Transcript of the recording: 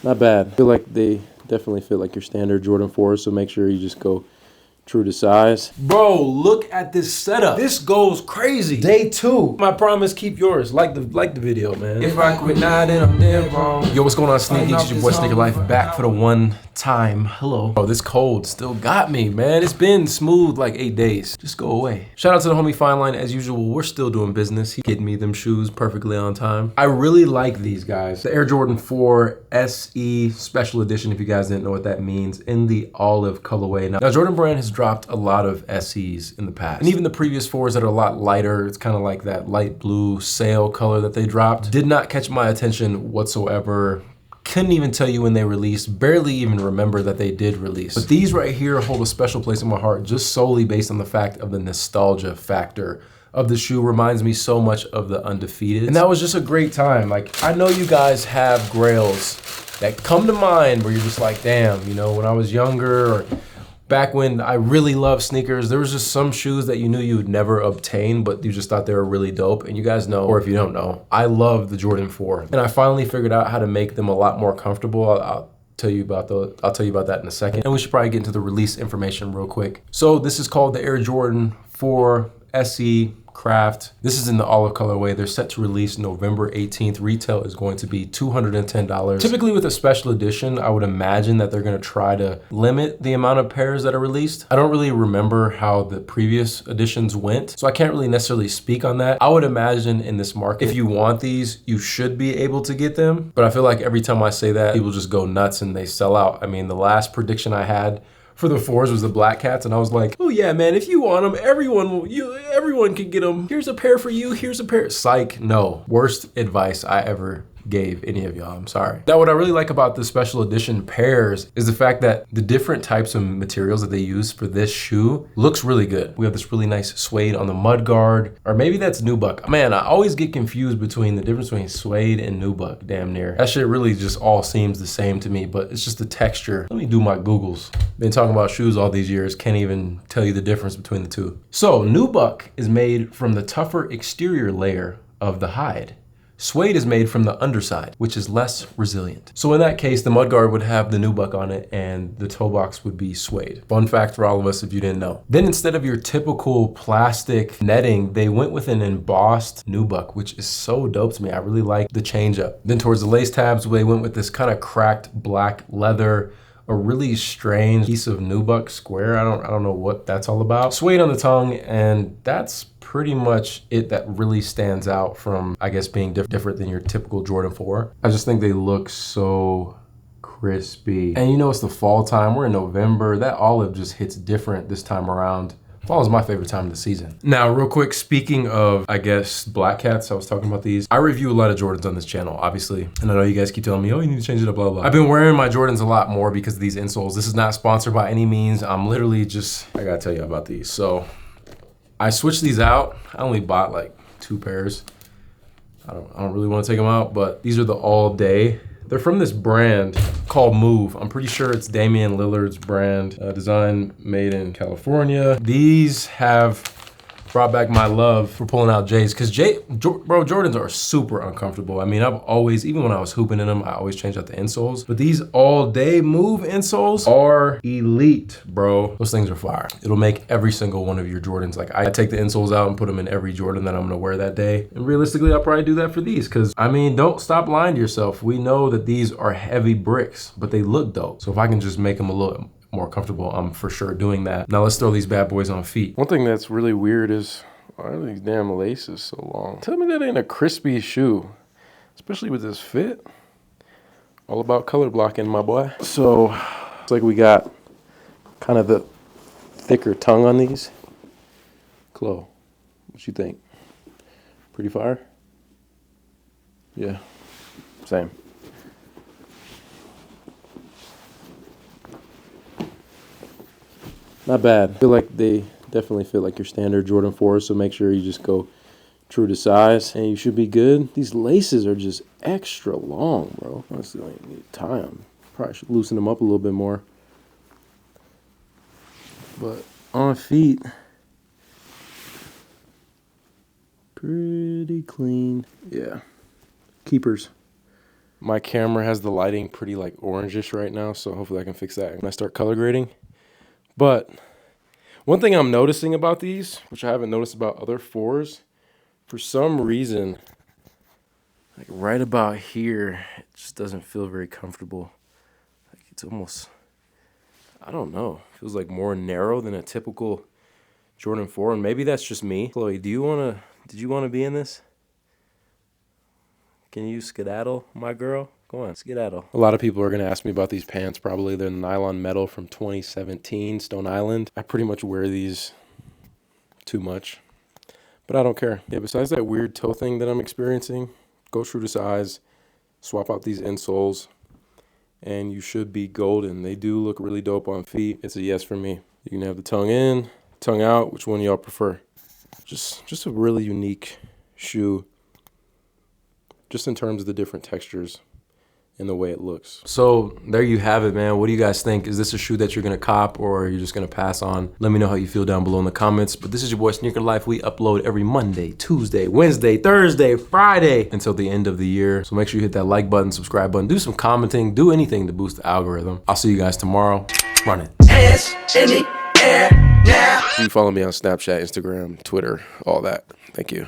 Not bad. I feel like they definitely fit like your standard Jordan 4s, so make sure you just go true to size. Bro, look at this setup. This goes crazy. Day 2. I promise, keep yours. Like the video, man. If I quit now, then I'm dead wrong. Yo, what's going on, Sneaky? It's your boy Sneaker Life, back for the one time. Hello. Oh, this cold still got me, man. It's been smooth like 8 days. Just go away. Shout out to the homie Fine Line. As usual, we're still doing business. He getting me them shoes perfectly on time. I really like these guys. The Air Jordan 4 SE Special Edition, if you guys didn't know what that means, in the olive colorway. Now Jordan Brand has dropped a lot of SEs in the past. And even the previous 4s that are a lot lighter, it's kind of like that light blue sail color that they dropped, did not catch my attention whatsoever. Couldn't even tell you when they released, barely even remember that they did release. But these right here hold a special place in my heart just solely based on the fact of the nostalgia factor of the shoe. Reminds me so much of the Undefeated. And that was just a great time. Like, I know you guys have grails that come to mind where you're just like, damn, you know, when I was younger or back when I really loved sneakers, there was just some shoes that you knew you would never obtain, but you just thought they were really dope. And you guys know, or if you don't know, I love the Jordan 4. And I finally figured out how to make them a lot more comfortable. I'll tell you about that in a second. And we should probably get into the release information real quick. So this is called the Air Jordan 4 SE Craft. This is in the olive colorway. They're set to release November 18th. Retail is going to be $210. Typically with a special edition, I would imagine that they're going to try to limit the amount of pairs that are released. I don't really remember how the previous editions went, so I can't really necessarily speak on that. I would imagine in this market, if you want these, you should be able to get them. But I feel like every time I say that, people just go nuts and they sell out. I mean, the last prediction I had for the 4s was the Black Cats, and I was like, oh yeah, man, if you want them, everyone can get them. Here's a pair for you, here's a pair. Psych, no. Worst advice I ever gave any of y'all, I'm sorry. Now, what I really like about the special edition pairs is the fact that the different types of materials that they use for this shoe looks really good. We have this really nice suede on the mud guard, or maybe that's nubuck. Man, I always get confused between the difference between suede and nubuck, damn near. That shit really just all seems the same to me, but it's just the texture. Let me do my Googles. Been talking about shoes all these years, can't even tell you the difference between the two. So nubuck is made from the tougher exterior layer of the hide. Suede is made from the underside, which is less resilient. So in that case, the mudguard would have the nubuck on it and the toe box would be suede. Fun fact for all of us if you didn't know. Then instead of your typical plastic netting, they went with an embossed nubuck, which is so dope to me. I really like the change up. Then towards the lace tabs, they went with this kind of cracked black leather, a really strange piece of nubuck square. I don't know what that's all about. Suede on the tongue, and that's pretty much it that really stands out from, I guess, being different than your typical Jordan 4. I just think they look so crispy. And you know, it's the fall time, we're in November. That olive just hits different this time around. Fall is my favorite time of the season. Now, real quick, speaking of, I guess, Black Cats, I was talking about these. I review a lot of Jordans on this channel, obviously. And I know you guys keep telling me, oh, you need to change it up, blah, blah. I've been wearing my Jordans a lot more because of these insoles. This is not sponsored by any means. I'm literally just, I gotta tell you about these. So I switched these out. I only bought like 2 pairs. I don't really want to take them out, but these are the all day. They're from this brand called Move. I'm pretty sure it's Damian Lillard's brand. Design made in California. These have brought back my love for pulling out J's, because bro, Jordans are super uncomfortable. I mean, I've always, even when I was hooping in them, I always changed out the insoles. But these all day Move insoles are elite, bro. Those things are fire. It'll make every single one of your Jordans. Like, I take the insoles out and put them in every Jordan that I'm gonna wear that day. And realistically, I'll probably do that for these, because I mean, don't stop lying to yourself. We know that these are heavy bricks, but they look dope. So if I can just make them a little more comfortable, I'm for sure doing that. Now let's throw these bad boys on feet. One thing that's really weird is, why are these damn laces so long? Tell me that ain't a crispy shoe, especially with this fit. All about color blocking, my boy. So it's like we got kind of the thicker tongue on these. Chloe, what you think? Pretty fire? Yeah, same. Not bad. I feel like they definitely fit like your standard Jordan 4s, so make sure you just go true to size and you should be good. These laces are just extra long, bro. Honestly, I need to tie them. Probably should loosen them up a little bit more. But on feet, pretty clean. Yeah, keepers. My camera has the lighting pretty like orangish right now, so hopefully I can fix that when I start color grading. But one thing I'm noticing about these, which I haven't noticed about other 4s, for some reason, like right about here, it just doesn't feel very comfortable. Like it's almost, I don't know, it feels like more narrow than a typical Jordan 4, and maybe that's just me. Chloe, did you want to be in this? Can you skedaddle, my girl? Go on, skedaddle. A lot of people are going to ask me about these pants, probably. They're nylon metal from 2017, Stone Island. I pretty much wear these too much, but I don't care. Yeah, besides that weird toe thing that I'm experiencing, go true to size, swap out these insoles, and you should be golden. They do look really dope on feet. It's a yes for me. You can have the tongue in, tongue out. Which one y'all prefer? Just a really unique shoe, just in terms of the different textures and the way it looks. So there you have it, man. What do you guys think? Is this a shoe that you're gonna cop, or are you just gonna pass on? Let me know how you feel down below in the comments. But this is your boy Sneaker Life. We upload every Monday, Tuesday, Wednesday, Thursday, Friday until the end of the year. So make sure you hit that like button, subscribe button, do some commenting, do anything to boost the algorithm. I'll see you guys tomorrow. Run it. Hands in the air now. You follow me on Snapchat, Instagram, Twitter, all that. Thank you.